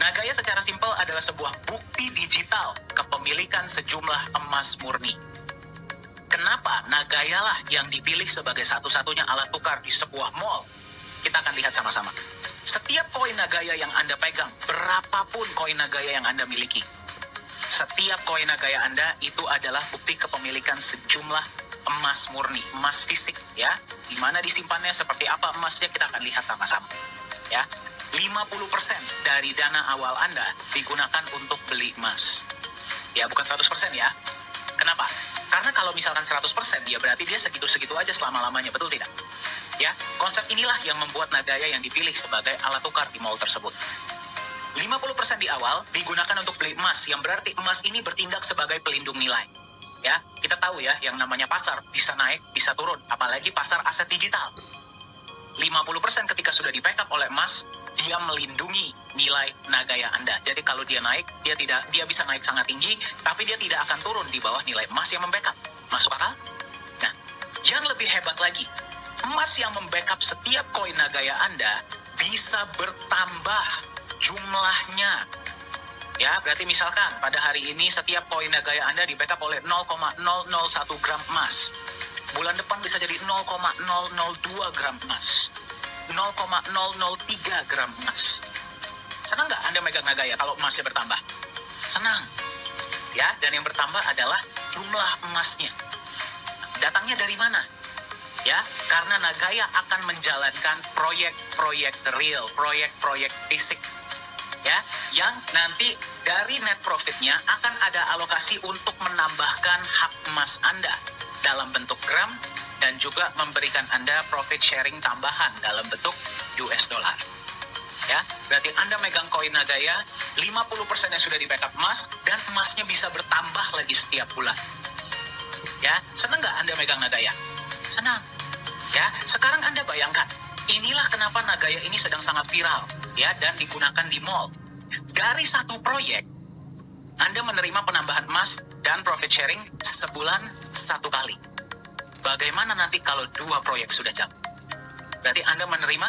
Nagaya secara simpel adalah sebuah bukti digital kepemilikan sejumlah emas murni. Kenapa Nagaya lah yang dipilih sebagai satu-satunya alat tukar di sebuah mall? Kita akan lihat sama-sama. Setiap koin Nagaya yang Anda pegang, berapapun koin Nagaya yang Anda miliki, setiap koin Nagaya Anda itu adalah bukti kepemilikan sejumlah emas murni, emas fisik, ya. Di mana disimpannya, seperti apa emasnya, kita akan lihat sama-sama, ya. 50% dari dana awal Anda digunakan untuk beli emas. Ya, bukan 100% ya. Kenapa? Karena kalau misalkan 100%, ya berarti dia segitu-segitu aja selama-lamanya, betul tidak? Ya, konsep inilah yang membuat Nagaya yang dipilih sebagai alat tukar di mall tersebut. 50% di awal digunakan untuk beli emas, yang berarti emas ini bertindak sebagai pelindung nilai. Ya, kita tahu ya, yang namanya pasar bisa naik, bisa turun, apalagi pasar aset digital. 50% ketika sudah di-backup oleh emas, dia melindungi nilai Nagaya Anda. Jadi kalau dia naik, dia bisa naik sangat tinggi, tapi dia tidak akan turun di bawah nilai emas yang membackup. Masuk akal? Nah, yang lebih hebat lagi, emas yang membackup setiap koin Nagaya Anda bisa bertambah jumlahnya. Ya, berarti misalkan pada hari ini setiap koin Nagaya Anda di-backup oleh 0,001 gram emas. Bulan depan bisa jadi 0,002 gram emas. 0,003 gram emas. Senang nggak Anda megang Nagaya kalau emasnya bertambah? Senang. Ya, dan yang bertambah adalah jumlah emasnya. Datangnya dari mana? Ya, karena Nagaya akan menjalankan proyek-proyek real, proyek-proyek fisik. Ya, yang nanti dari net profitnya akan ada alokasi untuk menambahkan hak emas Anda dalam bentuk gram dan juga memberikan Anda profit sharing tambahan dalam bentuk US dollar. Ya, berarti Anda megang koin Nagaya, 50% yang sudah di-backup emas, dan emasnya bisa bertambah lagi setiap bulan. Ya, senang nggak Anda megang Nagaya? Senang. Ya, sekarang Anda bayangkan, inilah kenapa Nagaya ini sedang sangat viral, ya, dan digunakan di mall. Dari satu proyek, Anda menerima penambahan emas dan profit sharing sebulan satu kali. Bagaimana nanti kalau 2 proyek sudah jalan? Berarti Anda menerima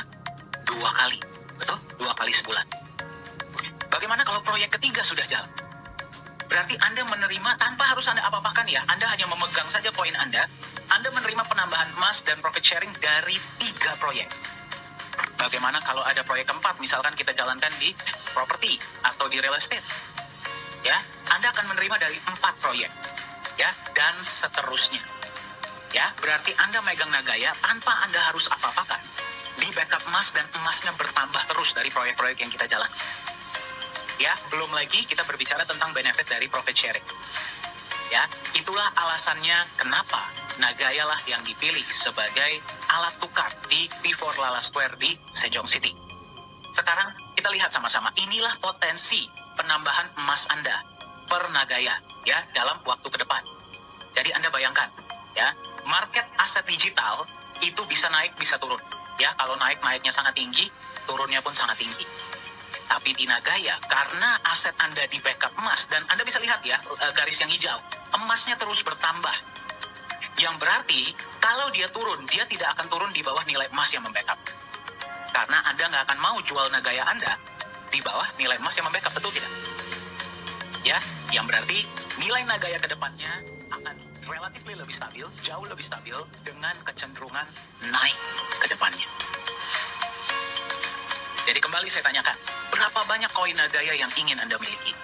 2 kali. Betul? 2 kali sebulan. Bagaimana kalau proyek ketiga sudah jalan? Berarti Anda menerima tanpa harus Anda apa-apakan ya. Anda hanya memegang saja koin Anda menerima penambahan emas dan profit sharing dari 3 proyek. Bagaimana kalau ada proyek keempat, misalkan kita jalankan di properti atau di real estate? Ya, Anda akan menerima dari 4 proyek, ya, dan seterusnya. Ya, berarti Anda megang Nagaya tanpa Anda harus apa-apakan. Di backup emas dan emasnya bertambah terus dari proyek-proyek yang kita jalankan. Ya, belum lagi kita berbicara tentang benefit dari profit sharing. Ya, itulah alasannya kenapa Nagaya lah yang dipilih sebagai alat tukar di P4 Lala Square di Sejong City. Sekarang kita lihat sama-sama, inilah potensi penambahan emas Anda per Nagaya, ya, dalam waktu ke depan. Jadi Anda bayangkan, ya, market aset digital itu bisa naik, bisa turun. Ya, kalau naiknya sangat tinggi, turunnya pun sangat tinggi. Tapi di Nagaya, karena aset Anda di backup emas, dan Anda bisa lihat ya, garis yang hijau, emasnya terus bertambah. Yang berarti, kalau dia turun, dia tidak akan turun di bawah nilai emas yang membackup. Karena Anda nggak akan mau jual Nagaya Anda di bawah nilai emas yang membackup, betul tidak? Ya, yang berarti nilai Nagaya ke depannya akan relatif lebih stabil, jauh lebih stabil, dengan kecenderungan naik ke depannya. Jadi kembali saya tanyakan, berapa banyak koin Nagaya yang ingin Anda miliki?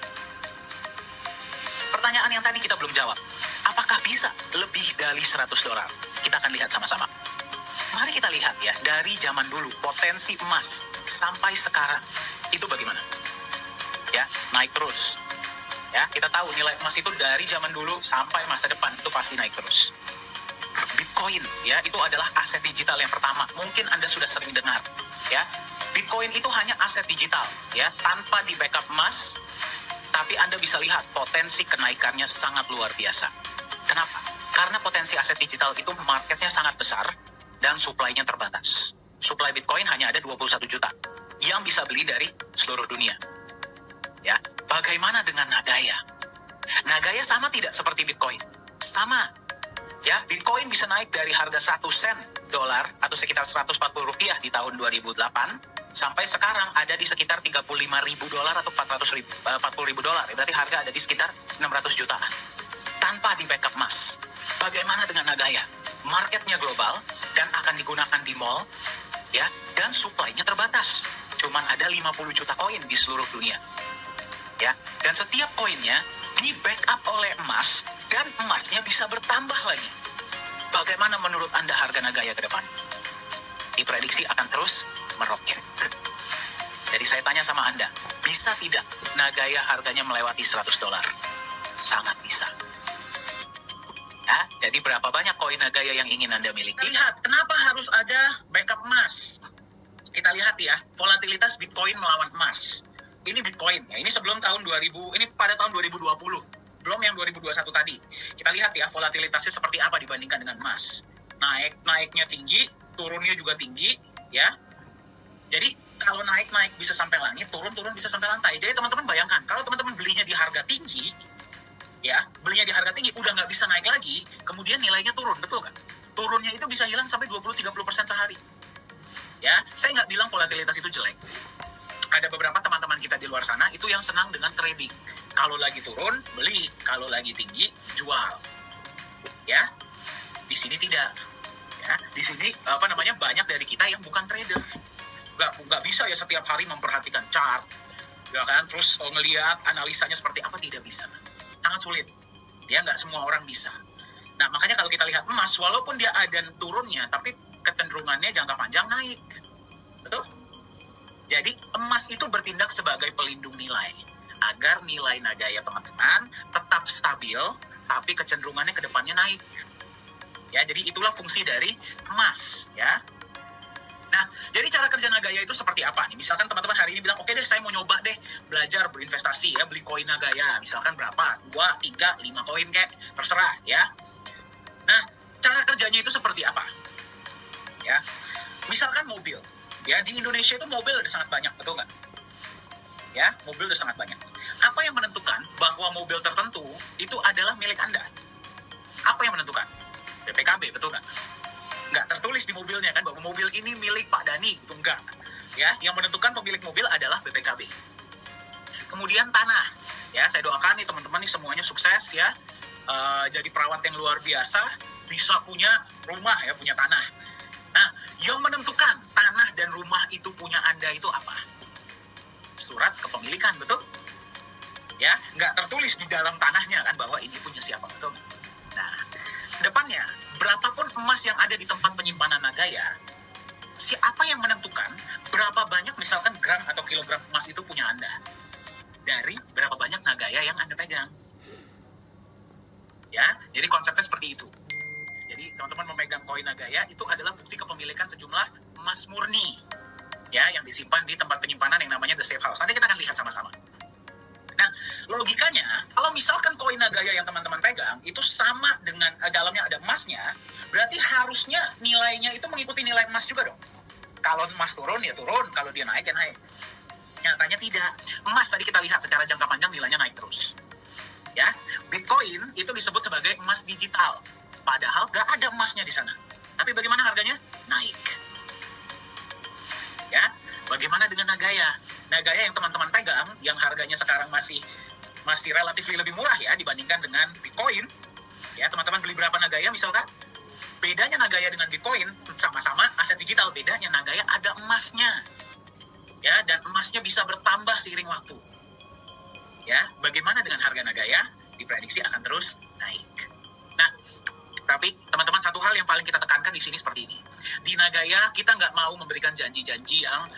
Pertanyaan yang tadi kita belum jawab. Apakah bisa lebih dari $100? Kita akan lihat sama-sama. Mari kita lihat ya, dari zaman dulu, potensi emas sampai sekarang, itu bagaimana? Ya, naik terus. Ya, kita tahu nilai emas itu dari zaman dulu sampai masa depan, itu pasti naik terus. Bitcoin, ya, itu adalah aset digital yang pertama. Mungkin Anda sudah sering dengar, ya. Bitcoin itu hanya aset digital, ya, tanpa di backup emas, tapi Anda bisa lihat potensi kenaikannya sangat luar biasa. Kenapa? Karena potensi aset digital itu marketnya sangat besar dan supply-nya terbatas. Supply Bitcoin hanya ada 21 juta yang bisa beli dari seluruh dunia. Ya, bagaimana dengan Nagaya? Nagaya sama tidak seperti Bitcoin? Sama. Ya, Bitcoin bisa naik dari harga 1 sen dolar atau sekitar 140 rupiah di tahun 2008 sampai sekarang ada di sekitar $35.000 atau $40.000. Berarti harga ada di sekitar 600 jutaan. Tanpa di backup emas. Bagaimana dengan Nagaya? Marketnya global dan akan digunakan di mall, ya, dan supply-nya terbatas. Cuman ada 50 juta koin di seluruh dunia. Ya, dan setiap koinnya di backup oleh emas dan emasnya bisa bertambah lagi. Bagaimana menurut Anda harga Nagaya ke depan? Diprediksi akan terus meroket. Jadi saya tanya sama Anda, bisa tidak Nagaya harganya melewati $100? Sangat bisa. Ya, jadi berapa banyak koin Nagaya yang ingin Anda miliki? Lihat, kenapa harus ada backup emas? Kita lihat ya, volatilitas Bitcoin melawan emas. Ini Bitcoin, ya, ini sebelum tahun 2000, ini pada tahun 2020. Belum yang 2021 tadi. Kita lihat ya, volatilitasnya seperti apa dibandingkan dengan emas. Naiknya tinggi, turunnya juga tinggi, ya. Jadi kalau naik bisa sampai langit, turun bisa sampai lantai. Jadi teman-teman bayangkan, kalau teman-teman belinya di harga tinggi, ya, belinya di harga tinggi, udah nggak bisa naik lagi, kemudian nilainya turun, betul kan? Turunnya itu bisa hilang sampai 20-30% sehari. Ya, saya nggak bilang volatilitas itu jelek. Ada beberapa teman-teman kita di luar sana itu yang senang dengan trading. Kalau lagi turun, beli. Kalau lagi tinggi, jual. Ya, di sini tidak. Ya, di sini banyak dari kita yang bukan trader. Nggak bisa ya setiap hari memperhatikan chart, ya kan? Terus ngelihat analisanya seperti apa, tidak bisa. Sangat sulit. Ya, nggak semua orang bisa. Nah, makanya kalau kita lihat emas, walaupun dia ada turunnya, tapi kecenderungannya jangka panjang naik. Betul? Jadi emas itu bertindak sebagai pelindung nilai agar nilai Nagaya teman-teman tetap stabil, tapi kecenderungannya ke depannya naik. Ya, jadi itulah fungsi dari emas, ya. Nah, jadi cara kerja Nagaya itu seperti apa nih? Misalkan teman-teman hari ini bilang, oke deh, saya mau nyoba deh belajar berinvestasi ya, beli koin Nagaya. Misalkan berapa? 2, 3, 5 koin kayak, terserah ya. Nah, cara kerjanya itu seperti apa? Ya, misalkan mobil. Ya, di Indonesia itu mobil udah sangat banyak, betul nggak? Ya, mobil udah sangat banyak. Apa yang menentukan bahwa mobil tertentu itu adalah milik Anda? Apa yang menentukan? BPKB, betul nggak? Nggak tertulis di mobilnya kan, bahwa mobil ini milik Pak Dani, itu enggak. Ya, yang menentukan pemilik mobil adalah BPKB. Kemudian tanah. Ya, saya doakan nih teman-teman nih semuanya sukses ya. Jadi perawat yang luar biasa, bisa punya rumah ya, punya tanah. Nah, yang menentukan tanah dan rumah itu punya Anda itu apa? Surat kepemilikan, betul? Ya, nggak tertulis di dalam tanahnya kan bahwa ini punya siapa, betul? Nah, depannya, berapapun emas yang ada di tempat penyimpanan Nagaya, siapa yang menentukan berapa banyak misalkan gram atau kilogram emas itu punya Anda? Dari berapa banyak Nagaya yang Anda pegang. Ya, jadi konsepnya seperti itu. Jadi teman-teman memegang koin Nagaya itu adalah bukti kepemilikan sejumlah emas murni, ya, yang disimpan di tempat penyimpanan yang namanya the safe house. Nanti kita akan lihat sama-sama. Nah, logikanya, kalau misalkan koin Nagaya yang teman-teman pegang itu sama dengan dalamnya ada emasnya, berarti harusnya nilainya itu mengikuti nilai emas juga dong. Kalau emas turun ya turun, kalau dia naik ya naik. Nyatanya tidak. Emas tadi kita lihat secara jangka panjang nilainya naik terus. Ya, Bitcoin itu disebut sebagai emas digital. Padahal nggak ada emasnya di sana. Tapi bagaimana harganya? Naik. Ya, bagaimana dengan Nagaya? Nagaya yang teman-teman pegang, yang harganya sekarang masih relatif lebih murah ya dibandingkan dengan Bitcoin. Ya, teman-teman beli berapa Nagaya misalkan? Bedanya Nagaya dengan Bitcoin sama-sama aset digital, bedanya Nagaya ada emasnya. Ya, dan emasnya bisa bertambah seiring waktu. Ya, bagaimana dengan harga Nagaya? Diprediksi akan terus naik. Nah, tapi teman-teman satu hal yang paling kita tekankan di sini seperti ini. Di Nagaya kita nggak mau memberikan janji-janji yang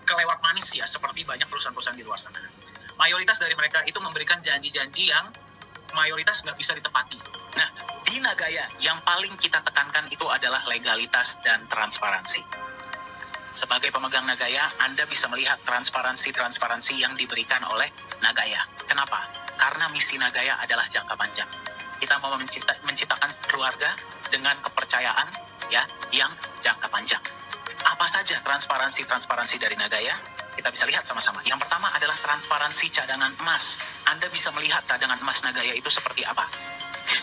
kelewat manis ya, seperti banyak perusahaan-perusahaan di luar sana. Mayoritas dari mereka itu memberikan janji-janji yang mayoritas nggak bisa ditepati. Nah, di Nagaya yang paling kita tekankan itu adalah legalitas dan transparansi. Sebagai pemegang Nagaya, Anda bisa melihat transparansi yang diberikan oleh Nagaya. Kenapa? Karena misi Nagaya adalah jangka panjang. Kita mau menciptakan keluarga dengan kepercayaan ya yang jangka panjang. Apa saja transparansi dari Nagaya? Kita bisa lihat sama-sama. Yang pertama adalah transparansi cadangan emas. Anda bisa melihat cadangan emas Nagaya itu seperti apa.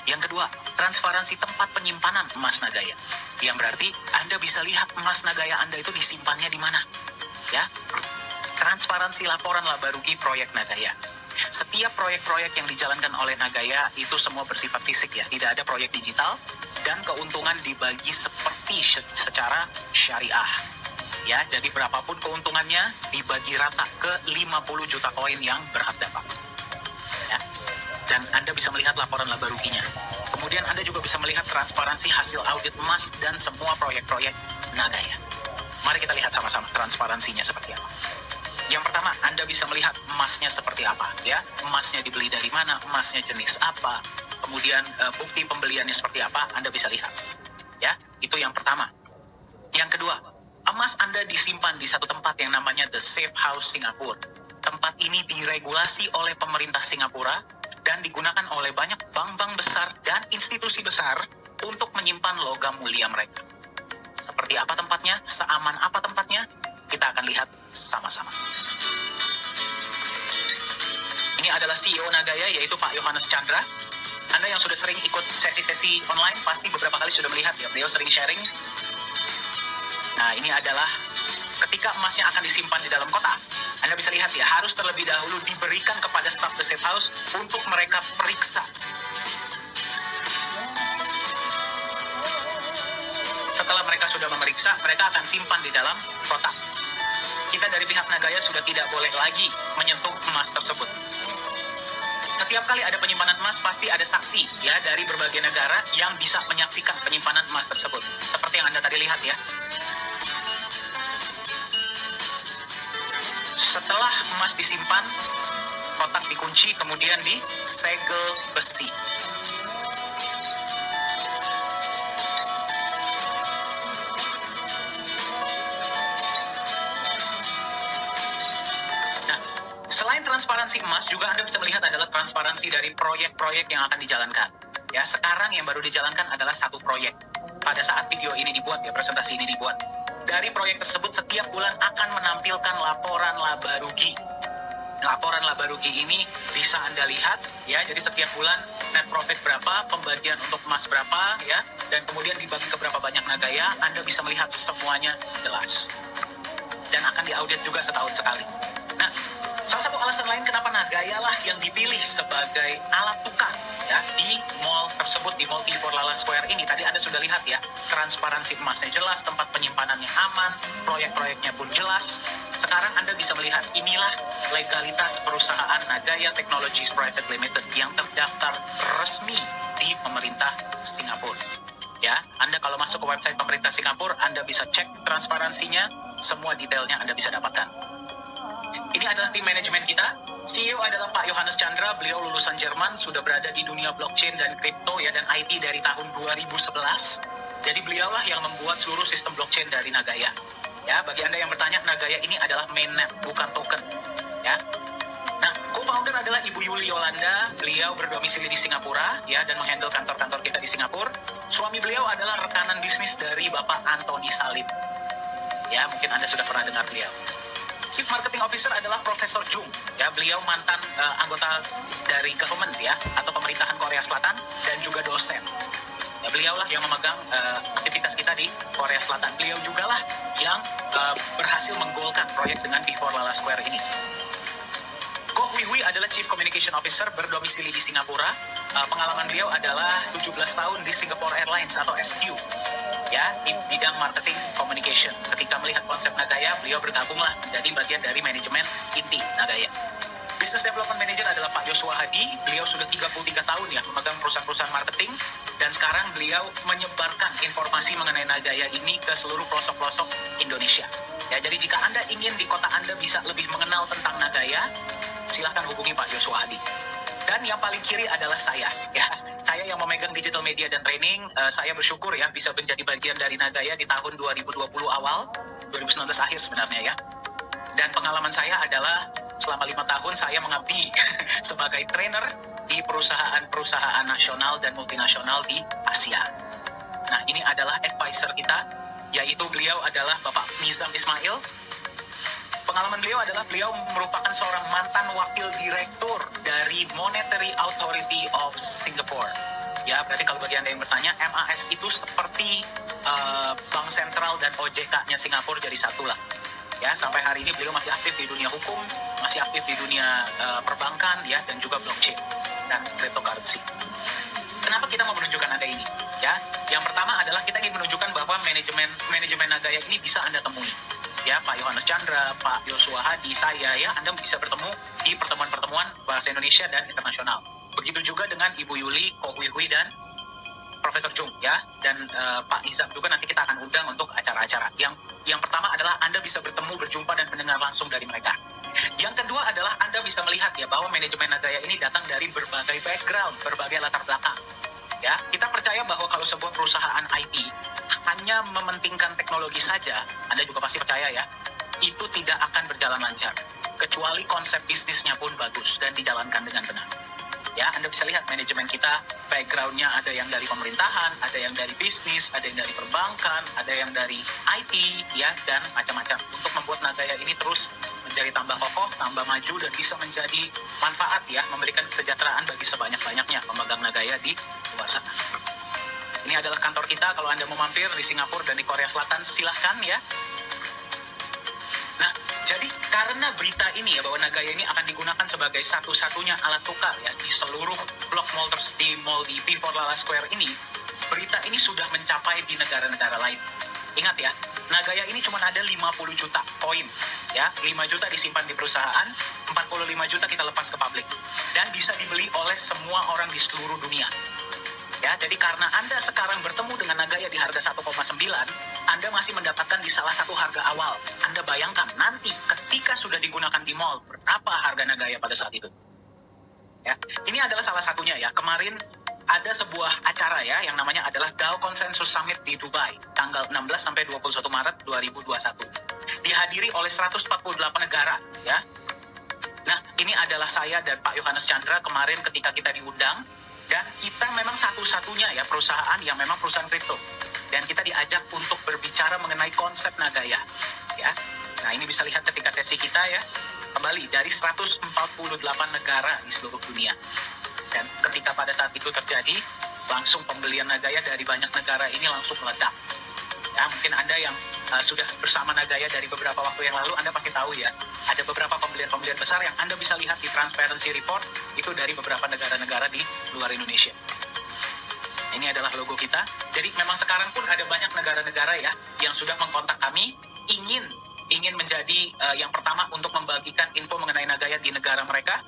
Yang kedua, transparansi tempat penyimpanan emas Nagaya. Yang berarti Anda bisa lihat emas Nagaya Anda itu disimpannya di mana. Ya, transparansi laporan laba rugi proyek Nagaya. Setiap proyek-proyek yang dijalankan oleh Nagaya itu semua bersifat fisik ya, tidak ada proyek digital, dan keuntungan dibagi seperti secara syariah. Ya, jadi berapapun keuntungannya dibagi rata ke 50 juta koin yang berhak dapat. Ya. Dan Anda bisa melihat laporan laba ruginya. Kemudian Anda juga bisa melihat transparansi hasil audit emas dan semua proyek-proyek Nagaya. Mari kita lihat sama-sama transparansinya seperti apa. Yang pertama, Anda bisa melihat emasnya seperti apa, ya. Emasnya dibeli dari mana, emasnya jenis apa, kemudian bukti pembeliannya seperti apa, Anda bisa lihat. Ya, itu yang pertama. Yang kedua, emas Anda disimpan di satu tempat yang namanya The Safe House Singapura. Tempat ini diregulasi oleh pemerintah Singapura dan digunakan oleh banyak bank-bank besar dan institusi besar untuk menyimpan logam mulia mereka. Seperti apa tempatnya? Seaman apa tempatnya? Kita akan lihat sama-sama. Ini adalah CEO Nagaya, yaitu Pak Yohanes Chandra. Anda yang sudah sering ikut sesi-sesi online, pasti beberapa kali sudah melihat ya, beliau sering sharing. Nah, ini adalah ketika emasnya akan disimpan di dalam kotak. Anda bisa lihat ya, harus terlebih dahulu diberikan kepada staf The Safe House untuk mereka periksa. Setelah mereka sudah memeriksa, mereka akan simpan di dalam kotak. Kita dari pihak Nagaya sudah tidak boleh lagi menyentuh emas tersebut. Setiap kali ada penyimpanan emas, pasti ada saksi ya dari berbagai negara yang bisa menyaksikan penyimpanan emas tersebut. Seperti yang Anda tadi lihat ya. Setelah emas disimpan, kotak dikunci, kemudian disegel besi. Nah, selain transparansi emas, juga Anda bisa melihat adalah transparansi dari proyek-proyek yang akan dijalankan. Ya, sekarang yang baru dijalankan adalah satu proyek. Pada saat video ini dibuat, ya presentasi ini dibuat. Dari proyek tersebut setiap bulan akan menampilkan laporan laba rugi. Laporan laba rugi ini bisa Anda lihat ya, jadi setiap bulan net profit berapa, pembagian untuk emas berapa ya, dan kemudian dibagi ke berapa banyak Nagaya, Anda bisa melihat semuanya jelas. Dan akan diaudit juga setahun sekali. Nah, salah satu alasan lain kenapa Nagaya lah yang dipilih sebagai alat tukar ya di mall tersebut, di Mall T4 Lala Square ini. Tadi Anda sudah lihat ya, transparansi emasnya jelas, tempat penyimpanannya aman, proyek-proyeknya pun jelas. Sekarang Anda bisa melihat inilah legalitas perusahaan Nagaya Technologies Private Limited yang terdaftar resmi di pemerintah Singapura. Ya, Anda kalau masuk ke website pemerintah Singapura, Anda bisa cek transparansinya, semua detailnya Anda bisa dapatkan. Ini adalah tim manajemen kita. CEO adalah Pak Yohanes Chandra, beliau lulusan Jerman, sudah berada di dunia blockchain dan kripto ya dan IT dari tahun 2011. Jadi beliaulah yang membuat seluruh sistem blockchain dari Nagaya. Ya, bagi Anda yang bertanya, Nagaya ini adalah mainnet, bukan token. Ya. Nah, co-founder adalah Ibu Yuli Yolanda, beliau berdomisili di Singapura ya dan menghandle kantor-kantor kita di Singapura. Suami beliau adalah rekanan bisnis dari Bapak Anthony Salim. Ya, mungkin Anda sudah pernah dengar beliau. Chief Marketing Officer adalah Profesor Jung. Ya, beliau mantan anggota dari government ya atau pemerintahan Korea Selatan dan juga dosen. Ya, beliaulah yang memegang aktivitas kita di Korea Selatan. Beliau juga lah yang berhasil menggolkan proyek dengan T4 Lala Square ini. Koh Hui Hui adalah Chief Communication Officer berdomisili di Singapura. Pengalaman beliau adalah 17 tahun di Singapore Airlines atau SQ. Ya, di bidang marketing communication. Ketika melihat konsep Nagaya, beliau bergabunglah menjadi bagian dari manajemen inti Nagaya. Business Development Manager adalah Pak Joshua Hadi. Beliau sudah 33 tahun ya memegang perusahaan-perusahaan marketing dan sekarang beliau menyebarkan informasi mengenai Nagaya ini ke seluruh pelosok-pelosok Indonesia. Ya, jadi jika Anda ingin di kota Anda bisa lebih mengenal tentang Nagaya, silahkan hubungi Pak Joshua Hadi. Dan yang paling kiri adalah saya, ya. Saya yang memegang digital media dan training. Saya bersyukur ya bisa menjadi bagian dari Nagaya di tahun 2020 awal, 2019 akhir sebenarnya ya. Dan pengalaman saya adalah selama 5 tahun saya mengabdi sebagai trainer di perusahaan-perusahaan nasional dan multinasional di Asia. Nah, ini adalah advisor kita, yaitu beliau adalah Bapak Nizam Ismail. Pengalaman beliau adalah beliau merupakan seorang mantan wakil direktur dari Monetary Authority of Singapore. Ya, berarti kalau bagi Anda yang bertanya, MAS itu seperti Bank Sentral dan OJK-nya Singapura jadi satu lah. Ya, sampai hari ini beliau masih aktif di dunia hukum, masih aktif di dunia perbankan, ya, dan juga blockchain dan cryptocurrency. Kenapa kita mau menunjukkan Anda ini? Ya, yang pertama adalah kita ingin menunjukkan bahwa manajemen Nagaya ini bisa Anda temui. Ya, Pak Yohanes Chandra, Pak Yosua Hadi, saya, ya, Anda bisa bertemu di pertemuan-pertemuan bahasa Indonesia dan internasional. Begitu juga dengan Ibu Yuli, Ko Hui Hui, dan Profesor Chung, ya, dan Pak Izam juga nanti kita akan undang untuk acara-acara. Yang pertama adalah Anda bisa bertemu, berjumpa, dan mendengar langsung dari mereka. Yang kedua adalah Anda bisa melihat ya bahwa manajemen Nagaya ini datang dari berbagai background, berbagai latar belakang. Ya, kita percaya bahwa kalau sebuah perusahaan IT hanya mementingkan teknologi saja, Anda juga pasti percaya ya, itu tidak akan berjalan lancar, kecuali konsep bisnisnya pun bagus dan dijalankan dengan benar. Ya, Anda bisa lihat manajemen kita, background-nya ada yang dari pemerintahan, ada yang dari bisnis, ada yang dari perbankan, ada yang dari IT, ya, dan macam-macam. Untuk membuat Nagaya ini terus menjadi tambah kokoh, tambah maju, dan bisa menjadi manfaat, ya, memberikan kesejahteraan bagi sebanyak-banyaknya pemegang Nagaya di luar sana. Ini adalah kantor kita. Kalau Anda mau mampir di Singapura dan di Korea Selatan, silahkan, ya. Nah, jadi karena berita ini ya bahwa Nagaya ini akan digunakan sebagai satu-satunya alat tukar ya di seluruh blok mall di mall di P4 Lala Square ini, berita ini sudah mencapai di negara-negara lain. Ingat ya, Nagaya ini cuma ada 50 juta koin, ya, 5 juta disimpan di perusahaan, 45 juta kita lepas ke publik, dan bisa dibeli oleh semua orang di seluruh dunia. Ya, jadi karena Anda sekarang bertemu dengan Nagaya di harga 1,9, Anda masih mendapatkan di salah satu harga awal. Anda bayangkan nanti ketika sudah digunakan di mall, berapa harga Nagaya pada saat itu? Ya, ini adalah salah satunya ya. Kemarin ada sebuah acara ya yang namanya adalah DAO Consensus Summit di Dubai, tanggal 16 sampai 21 Maret 2021. Dihadiri oleh 148 negara ya. Nah, ini adalah saya dan Pak Yohanes Chandra kemarin ketika kita diundang. Dan kita memang satu-satunya ya perusahaan yang memang perusahaan kripto. Dan kita diajak untuk berbicara mengenai konsep Nagaya. Ya. Nah, ini bisa lihat ketika sesi kita ya. Kembali dari 148 negara di seluruh dunia. Dan ketika pada saat itu terjadi, langsung pembelian Nagaya dari banyak negara ini langsung meledak. Ya, mungkin Anda yang sudah bersama Nagaya dari beberapa waktu yang lalu, Anda pasti tahu ya, ada beberapa pembelian-pembelian besar yang Anda bisa lihat di Transparency Report, itu dari beberapa negara-negara di luar Indonesia. Ini adalah logo kita. Jadi memang sekarang pun ada banyak negara-negara ya, yang sudah mengkontak kami, ingin menjadi yang pertama untuk membagikan info mengenai Nagaya di negara mereka,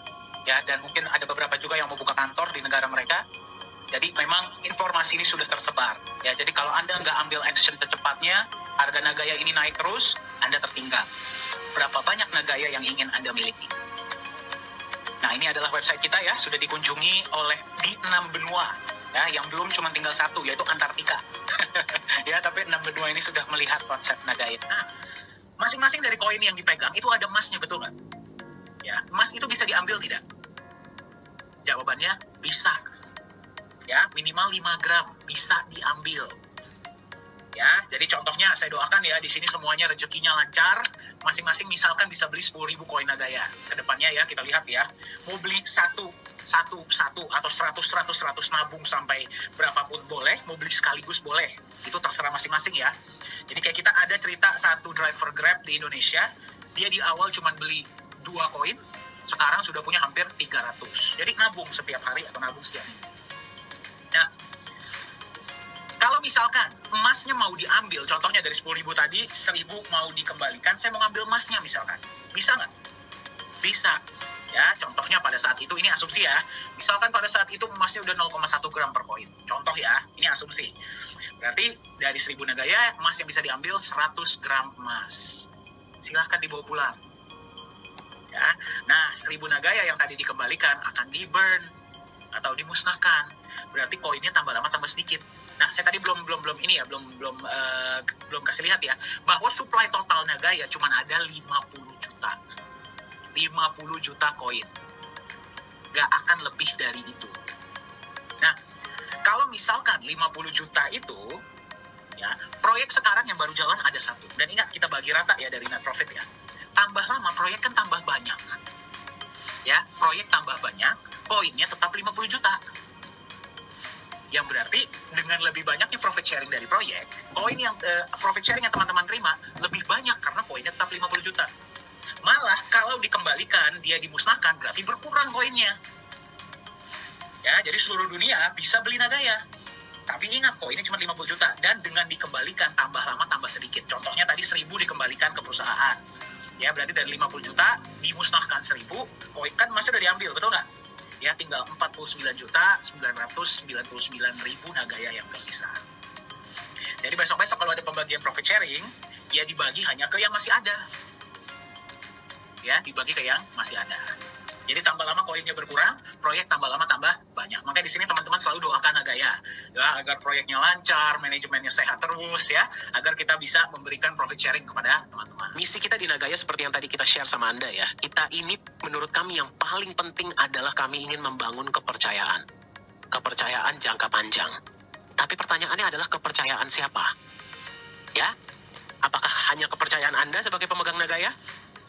ya, dan mungkin ada beberapa juga yang mau buka kantor di negara mereka. Jadi memang informasi ini sudah tersebar. Ya, jadi kalau Anda nggak ambil action secepatnya, harga Nagaya ini naik terus, Anda tertinggal. Berapa banyak Nagaya yang ingin Anda miliki? Nah, ini adalah website kita ya, sudah dikunjungi oleh di 6 benua. Ya, yang belum cuma tinggal satu, yaitu Antartika. Ya, tapi 6 benua ini sudah melihat konsep Nagaya. Nah, masing-masing dari koin yang dipegang itu ada emasnya, betul nggak? Ya, emas itu bisa diambil tidak? Jawabannya bisa. Ya, minimal 5 gram bisa diambil. Ya, jadi contohnya saya doakan ya di sini semuanya rezekinya lancar, masing-masing misalkan bisa beli 10.000 koin Nagaya. Kedepannya ya kita lihat ya, mau beli satu atau 100 nabung sampai berapapun boleh, mau beli sekaligus boleh. Itu terserah masing-masing ya. Jadi kayak kita ada cerita satu driver Grab di Indonesia, dia di awal cuma beli 2 koin, sekarang sudah punya hampir 300. Jadi nabung setiap hari atau nabung setiap minggu. Nah, kalau misalkan emasnya mau diambil, contohnya dari 10.000 tadi, 1.000 mau dikembalikan, saya mau ngambil emasnya misalkan. Bisa nggak? Bisa. Ya, contohnya pada saat itu, ini asumsi ya. Misalkan pada saat itu emasnya udah 0,1 gram per koin. Contoh ya, ini asumsi. Berarti dari 1.000 Nagaya, emas yang bisa diambil 100 gram emas. Silahkan dibawa pulang. Ya, nah 1.000 Nagaya yang tadi dikembalikan akan di-burn atau dimusnahkan. Berarti koinnya tambah lama tambah sedikit. Nah, saya tadi belum kasih lihat ya bahwa supply total Nagaya cuma ada 50 juta. 50 juta koin. Gak akan lebih dari itu. Nah, kalau misalkan 50 juta itu ya, proyek sekarang yang baru jalan ada satu. Dan ingat kita bagi rata ya dari net profit ya. Tambah lama proyek kan tambah banyak. Ya, proyek tambah banyak, koinnya tetap 50 juta. Yang berarti dengan lebih banyaknya profit sharing dari proyek, koin yang profit sharing yang teman-teman terima lebih banyak karena koinnya tetap 50 juta. Malah kalau dikembalikan, dia dimusnahkan, berarti berkurang koinnya. Ya, jadi seluruh dunia bisa beli Nagaya. Tapi ingat, koinnya cuma 50 juta. Dan dengan dikembalikan, tambah lama tambah sedikit. Contohnya tadi 1.000 dikembalikan ke perusahaan. Ya, berarti dari 50 juta dimusnahkan 1.000, koin kan masih udah diambil, betul nggak? Ya, tinggal 49.999.000 Nagaya yang tersisa. Jadi besok-besok kalau ada pembagian profit sharing, ya dibagi hanya ke yang masih ada. Ya, dibagi ke yang masih ada. Jadi tambah lama koinnya berkurang, proyek tambah lama tambah banyak. Makanya di sini teman-teman selalu doakan Nagaya, ya, agar proyeknya lancar, manajemennya sehat terus ya, agar kita bisa memberikan profit sharing kepada teman-teman. Misi kita di Nagaya seperti yang tadi kita share sama Anda ya. Kita ini menurut kami yang paling penting adalah kami ingin membangun kepercayaan. Kepercayaan jangka panjang. Tapi pertanyaannya adalah kepercayaan siapa? Ya? Apakah hanya kepercayaan Anda sebagai pemegang Nagaya?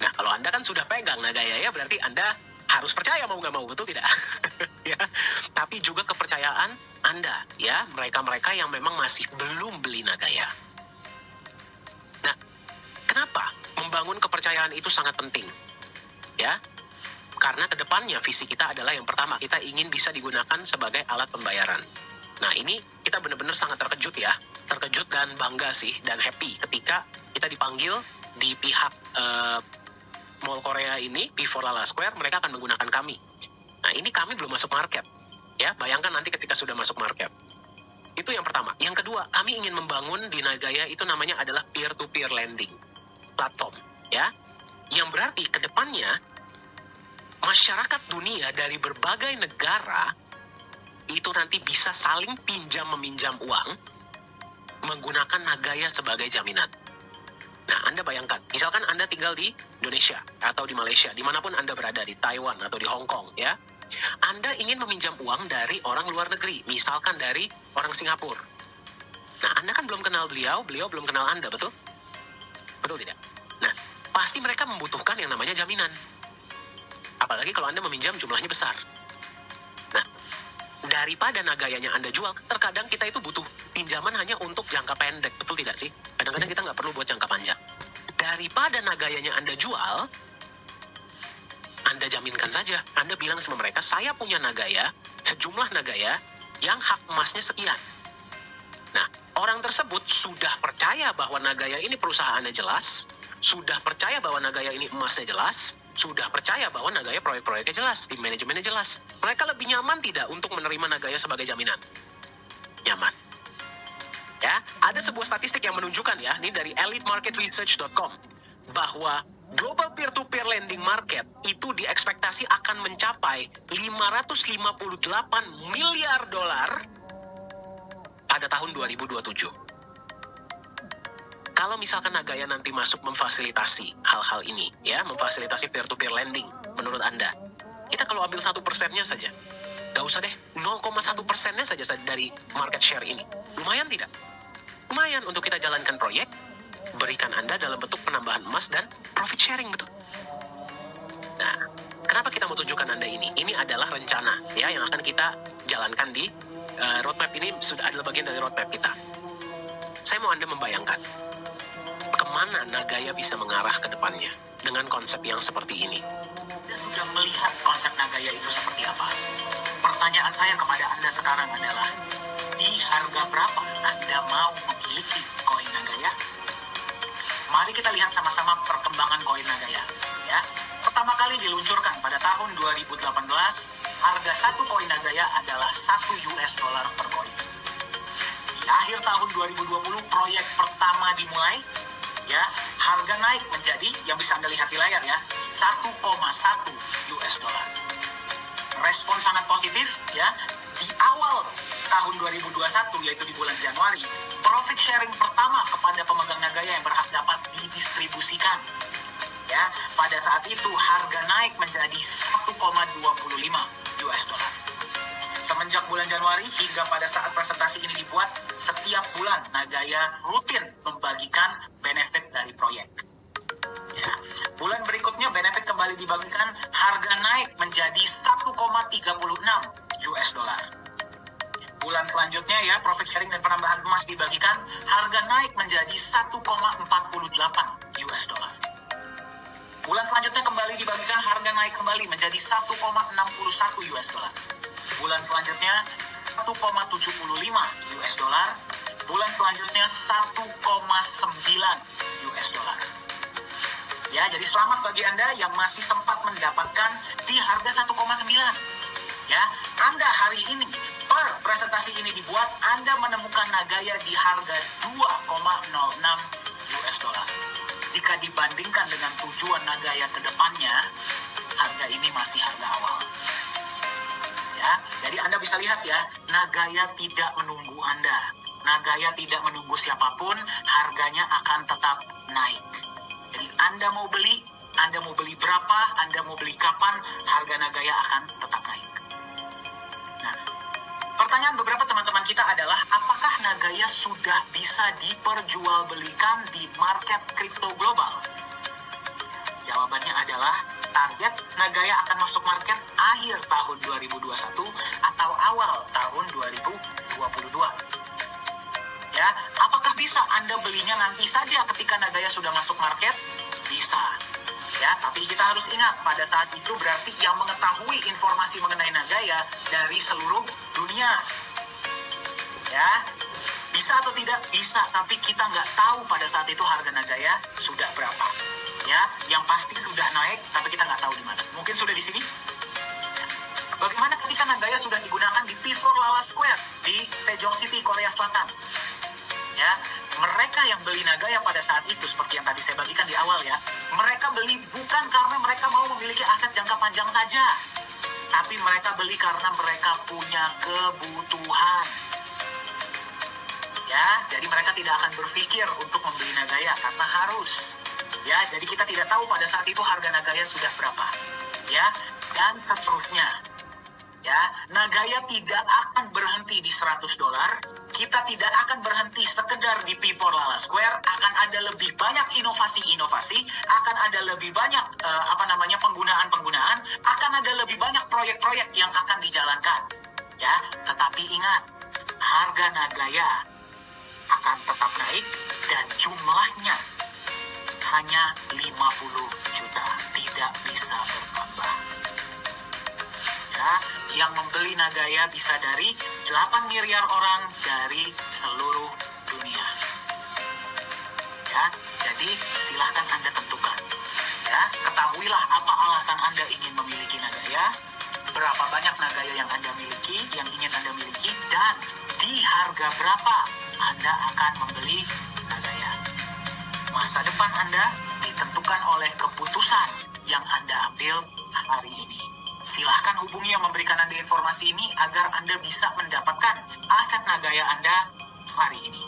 Nah, kalau Anda kan sudah pegang Nagaya ya, berarti Anda harus percaya mau nggak mau, betul tidak? Ya. Tapi juga kepercayaan Anda, ya, mereka-mereka yang memang masih belum beli Nagaya. Nah, kenapa membangun kepercayaan itu sangat penting? Ya, karena kedepannya visi kita adalah yang pertama, kita ingin bisa digunakan sebagai alat pembayaran. Nah, ini kita benar-benar sangat terkejut ya, terkejut dan bangga sih, dan happy ketika kita dipanggil di pihak Mall Korea ini, Before Lala Square, mereka akan menggunakan kami. Nah, ini kami belum masuk market. Ya, bayangkan nanti ketika sudah masuk market. Itu yang pertama. Yang kedua, kami ingin membangun di Nagaya itu namanya adalah peer-to-peer lending platform. Ya, yang berarti ke depannya masyarakat dunia dari berbagai negara itu nanti bisa saling pinjam-meminjam uang menggunakan Nagaya sebagai jaminan. Nah, Anda bayangkan, misalkan Anda tinggal di Indonesia atau di Malaysia, dimanapun Anda berada, di Taiwan atau di Hong Kong, ya. Anda ingin meminjam uang dari orang luar negeri, misalkan dari orang Singapura. Nah, Anda kan belum kenal beliau belum kenal Anda, betul? Betul tidak? Nah, pasti mereka membutuhkan yang namanya jaminan. Apalagi kalau Anda meminjam jumlahnya besar. Nah, daripada Nagayanya Anda jual, terkadang kita itu butuh pinjaman hanya untuk jangka pendek, betul tidak sih? Kadang-kadang kita nggak perlu buat jangka panjang. Daripada Nagayanya Anda jual, Anda jaminkan saja. Anda bilang sama mereka, saya punya Nagaya, sejumlah Nagaya yang hak emasnya sekian. Nah, orang tersebut sudah percaya bahwa Nagaya ini perusahaannya jelas, sudah percaya bahwa Nagaya ini emasnya jelas, sudah percaya bahwa Nagaya proyek-proyeknya jelas, tim manajemennya jelas. Mereka lebih nyaman tidak untuk menerima Nagaya sebagai jaminan? Nyaman. Ya, ada sebuah statistik yang menunjukkan ya, ini dari elitemarketresearch.com, bahwa global peer-to-peer lending market itu diekspektasi akan mencapai 558 miliar dolar pada tahun 2027. Kalau misalkan Nagaya nanti masuk memfasilitasi hal-hal ini, ya, memfasilitasi peer-to-peer lending, menurut Anda, kita kalau ambil 1%-nya saja, gak usah deh, 0,1%-nya saja dari market share ini, lumayan tidak? Lumayan untuk kita jalankan proyek, berikan Anda dalam bentuk penambahan emas dan profit sharing, betul? Nah, kenapa kita mau tunjukkan Anda ini? Ini adalah rencana, ya, yang akan kita jalankan di roadmap ini, sudah adalah bagian dari roadmap kita. Saya mau Anda membayangkan, kemana Nagaya bisa mengarah ke depannya dengan konsep yang seperti ini. Anda sudah melihat konsep Nagaya itu seperti apa? Pertanyaan saya kepada Anda sekarang adalah, di harga berapa Anda mau memiliki koin Nagaya? Mari kita lihat sama-sama perkembangan koin Nagaya. Ya, pertama kali diluncurkan pada tahun 2018, harga satu koin Nagaya adalah $1 per koin. Di akhir tahun 2020, proyek pertama dimulai. Ya, harga naik menjadi, yang bisa Anda lihat di layar ya, $1,1. Respon sangat positif ya. Di awal tahun 2021, yaitu di bulan Januari, profit sharing pertama kepada pemegang Nagaya yang berhak dapat didistribusikan. Ya, pada saat itu harga naik menjadi $1,25. Semenjak bulan Januari hingga pada saat presentasi ini dibuat, setiap bulan Nagaya rutin membagikan benefit dari proyek. Ya. Bulan berikutnya benefit kembali dibagikan, harga naik menjadi $1,36. Bulan selanjutnya ya, profit sharing dan penambahan emas dibagikan, harga naik menjadi 1,48 US dollar. Bulan selanjutnya kembali dibagikan, harga naik kembali menjadi 1,61 US dollar. Bulan selanjutnya 1,75 US dollar. Bulan selanjutnya 1,9 US dollar. Ya, jadi selamat bagi Anda yang masih sempat mendapatkan di harga 1,9. Ya, Anda hari ini per presentasi ini dibuat, Anda menemukan Nagaya di harga 2,06 US dollar. Jika dibandingkan dengan tujuan Nagaya ke depannya, harga ini masih harga awal. Ya, jadi Anda bisa lihat ya, Nagaya tidak menunggu Anda. Nagaya tidak menunggu siapapun, harganya akan tetap naik. Jadi Anda mau beli berapa, Anda mau beli kapan, harga Nagaya akan tetap naik. Nah, pertanyaan beberapa teman-teman kita adalah, apakah Nagaya sudah bisa diperjualbelikan di market kripto global? Jawabannya adalah, target Nagaya akan masuk market akhir tahun 2021 atau awal tahun 2022. Ya, apakah bisa Anda belinya nanti saja ketika Nagaya sudah masuk market? Bisa. Ya, tapi kita harus ingat, pada saat itu berarti yang mengetahui informasi mengenai Nagaya dari seluruh dunia. Ya, bisa atau tidak? Bisa, tapi kita nggak tahu pada saat itu harga Nagaya sudah berapa. Ya, yang pasti sudah naik, tapi kita nggak tahu di mana. Mungkin sudah di sini. Bagaimana ketika Nagaya sudah digunakan di P4 Lala Square di Sejong City, Korea Selatan? Ya, mereka yang beli Nagaya pada saat itu, seperti yang tadi saya bagikan di awal ya, mereka beli bukan karena mereka mau memiliki aset jangka panjang saja, tapi mereka beli karena mereka punya kebutuhan. Ya, jadi mereka tidak akan berpikir untuk membeli Nagaya karena harus. Ya, jadi kita tidak tahu pada saat itu harga Nagaya sudah berapa. Ya, dan seterusnya. Ya, Nagaya tidak akan berhenti di 100 dolar. Kita tidak akan berhenti sekedar di P4 Lala Square. Akan ada lebih banyak inovasi-inovasi, akan ada lebih banyak penggunaan-penggunaan, akan ada lebih banyak proyek-proyek yang akan dijalankan. Ya, tetapi ingat, harga Nagaya akan tetap naik dan jumlahnya hanya 50 juta, tidak bisa bertambah. Ya, yang membeli Nagaya bisa dari 8 miliar orang dari seluruh dunia. Ya, jadi silahkan Anda tentukan. Ya, ketahuilah apa alasan Anda ingin memiliki Nagaya, berapa banyak Nagaya yang Anda miliki, yang ingin Anda miliki, dan di harga berapa Anda akan membeli Nagaya. Masa depan Anda ditentukan oleh keputusan yang Anda ambil hari ini. Silahkan hubungi yang memberikan Anda informasi ini agar Anda bisa mendapatkan aset Nagaya Anda hari ini.